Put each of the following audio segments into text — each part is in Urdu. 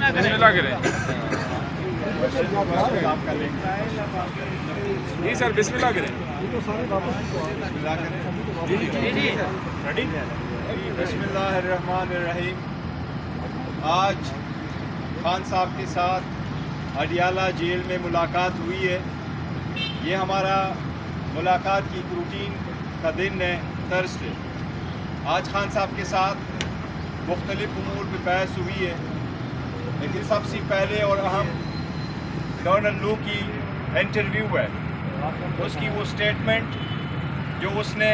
اللہ کریں جی سر، بسم اللہ کریں جی بسم اللہ الرحمن الرحیم۔ آج خان صاحب کے ساتھ اڈیالہ جیل میں ملاقات ہوئی ہے۔ یہ ہمارا ملاقات کی روٹین کا دن ہے، تھرسڈے۔ آج خان صاحب کے ساتھ مختلف امور پہ بحث ہوئی ہے، لیکن سب سے پہلے اور اہم ڈونلڈ لو کی انٹرویو ہے۔ اس کی وہ سٹیٹمنٹ جو اس نے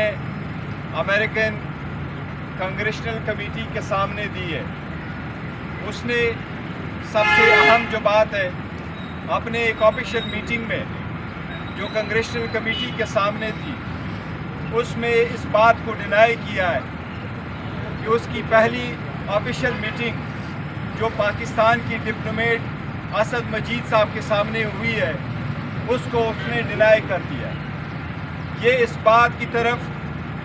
امریکن کنگریشنل کمیٹی کے سامنے دی ہے، اس نے سب سے اہم جو بات ہے اپنے ایک آفیشیل میٹنگ میں جو کنگریشنل کمیٹی کے سامنے تھی، اس میں اس بات کو ڈینائی کیا ہے کہ اس کی پہلی آفیشیل میٹنگ جو پاکستان کی ڈپلومیٹ اسد مجید صاحب کے سامنے ہوئی ہے، اس کو اس نے ڈینائی کر دیا ہے۔ یہ اس بات کی طرف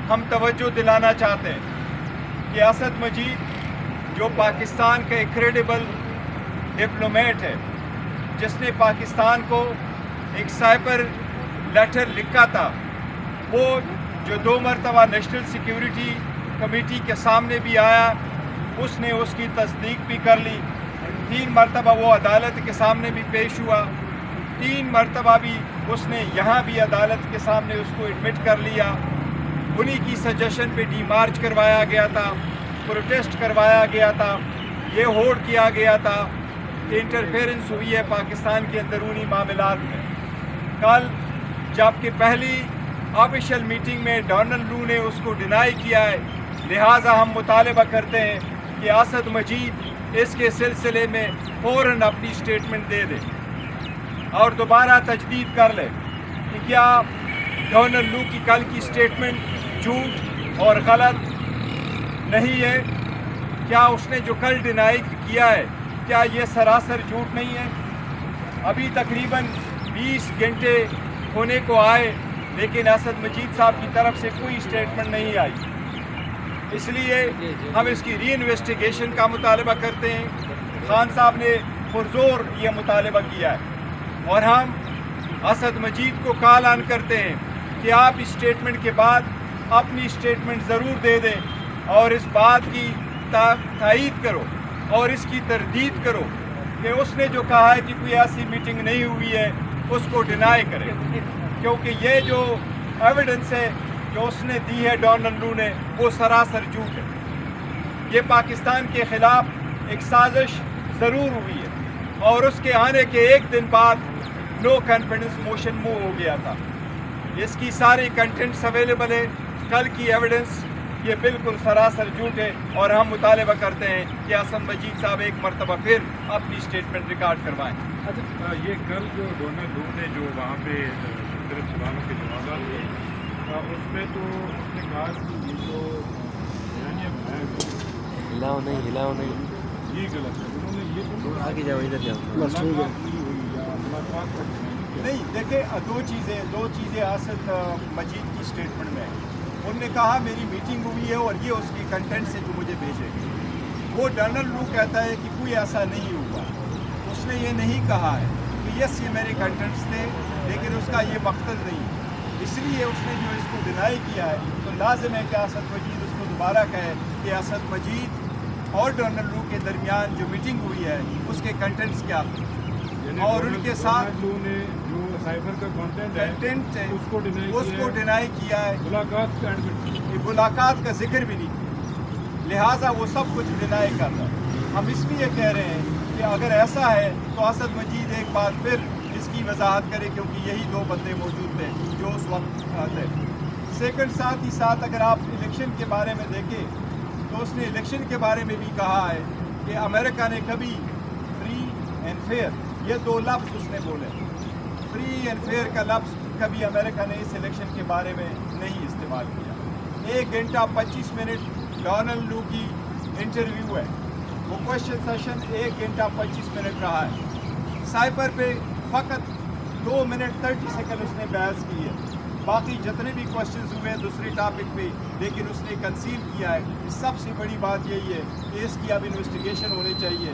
ہم توجہ دلانا چاہتے ہیں کہ اسد مجید جو پاکستان کا ایک کریڈیبل ڈپلومیٹ ہے، جس نے پاکستان کو ایک سائبر لیٹر لکھا تھا، وہ جو 2 مرتبہ نیشنل سیکیورٹی کمیٹی کے سامنے بھی آیا، اس نے اس کی تصدیق بھی کر لی۔ 3 مرتبہ وہ عدالت کے سامنے بھی پیش ہوا، 3 مرتبہ بھی اس نے یہاں بھی عدالت کے سامنے اس کو ایڈمٹ کر لیا۔ انہی کی سجیشن پہ ڈی مارچ کروایا گیا تھا، پروٹیسٹ کروایا گیا تھا، یہ ہولڈ کیا گیا تھا کہ انٹرفیئرنس ہوئی ہے پاکستان کے اندرونی معاملات میں۔ کل جب کہ پہلی آفیشیل میٹنگ میں ڈونلڈ لو نے اس کو ڈینائی کیا ہے، لہٰذا ہم مطالبہ کرتے ہیں کہ اسد مجید اس کے سلسلے میں فوراً اپنی سٹیٹمنٹ دے دے اور دوبارہ تجدید کر لے کہ کیا ڈونلڈ لو کی کل کی سٹیٹمنٹ جھوٹ اور غلط نہیں ہے، کیا اس نے جو کل ڈینائی کیا ہے کیا یہ سراسر جھوٹ نہیں ہے۔ ابھی تقریباً 20 گھنٹے ہونے کو آئے، لیکن اسد مجید صاحب کی طرف سے کوئی سٹیٹمنٹ نہیں آئی۔ اس لیے ہم اس کی ری انویسٹیگیشن کا مطالبہ کرتے ہیں۔ خان صاحب نے پرزور یہ مطالبہ کیا ہے اور ہم اسد مجید کو کال آن کرتے ہیں کہ آپ اس سٹیٹمنٹ کے بعد اپنی سٹیٹمنٹ ضرور دے دیں اور اس بات کی تائید کرو اور اس کی تردید کرو کہ اس نے جو کہا ہے کہ کوئی ایسی میٹنگ نہیں ہوئی ہے، اس کو ڈینائی کرے، کیونکہ یہ جو ایویڈنس ہے جو اس نے دی ہے ڈونلڈ لو نے، وہ سراسر جھوٹ ہے۔ یہ پاکستان کے خلاف ایک سازش ضرور ہوئی ہے اور اس کے آنے کے 1 دن بعد نو کانفیڈنس موشن موو ہو گیا تھا۔ اس کی ساری کنٹینٹس اویلیبل ہے، کل کی ایویڈنس یہ بالکل سراسر جھوٹ ہے، اور ہم مطالبہ کرتے ہیں کہ اسد مجید صاحب ایک مرتبہ پھر اپنی سٹیٹمنٹ ریکارڈ کروائیں۔ اچھا، یہ کل جو ڈونلڈ لو نے جو وہاں پہ مختلف سوالوں کے جوابات دیے، اس میں تو اس نے کہا کہ یہ جو ہلاؤ نہیں یہ غلط ہے، انہوں نے یہ تو آگے جاؤ، ادھر جاؤ۔ ملاقات نہیں ہوئی یا ملاقات کا نہیں، دیکھیں دو چیزیں اسد مجید کی سٹیٹمنٹ میں ہیں۔ انہوں نے کہا میری میٹنگ ہوئی ہے اور یہ اس کی کنٹینٹ سے جو مجھے بھیجے گی۔ وہ ڈونلڈ لو کہتا ہے کہ کوئی ایسا نہیں ہوا، اس نے یہ نہیں کہا ہے کہ یس یہ میرے کنٹینٹس تھے، لیکن اس کا یہ مقصد نہیں۔ اس لیے اس نے جو اس کو ڈینائی کیا ہے تو لازم ہے کہ اسد مجید اس کو دوبارہ کہے کہ اسد مجید اور ڈونلڈ لو کے درمیان جو میٹنگ ہوئی ہے اس کے کنٹینٹس کیا تھے، اور ان کے ساتھ ڈونلڈ لو نے جو سائفر کا کنٹینٹ ہے اس کو ڈینائی کیا ہے، ملاقات کا ملاقات کا ذکر بھی نہیں کیا، لہٰذا وہ سب کچھ ڈینائی کر رہا ہے۔ ہم اس لیے کہہ رہے ہیں کہ اگر ایسا ہے تو اسد مجید ایک بار پھر اس کی وضاحت کرے، کیونکہ یہی 2 بندے موجود تھے جو اس وقت تھے۔ سیکنڈ، ساتھ ہی ساتھ اگر آپ الیکشن کے بارے میں دیکھیں تو اس نے الیکشن کے بارے میں بھی کہا ہے کہ امریکہ نے کبھی فری اینڈ فیئر، یہ 2 لفظ اس نے بولے، فری اینڈ فیئر کا لفظ کبھی امریکہ نے اس الیکشن کے بارے میں نہیں استعمال کیا۔ 1 گھنٹہ 25 منٹ ڈونلڈ لو کی انٹرویو ہے، وہ کوشچن سیشن 1 گھنٹہ 25 منٹ رہا ہے۔ سائبر پہ فقط 2 منٹ 30 سیکنڈ اس نے بحث کی ہے، باقی جتنے بھی کوشچنز ہوئے دوسرے ٹاپک پہ، لیکن اس نے کنسیل کیا ہے۔ سب سے بڑی بات یہی ہے کہ اس کی اب انویسٹیگیشن ہونی چاہیے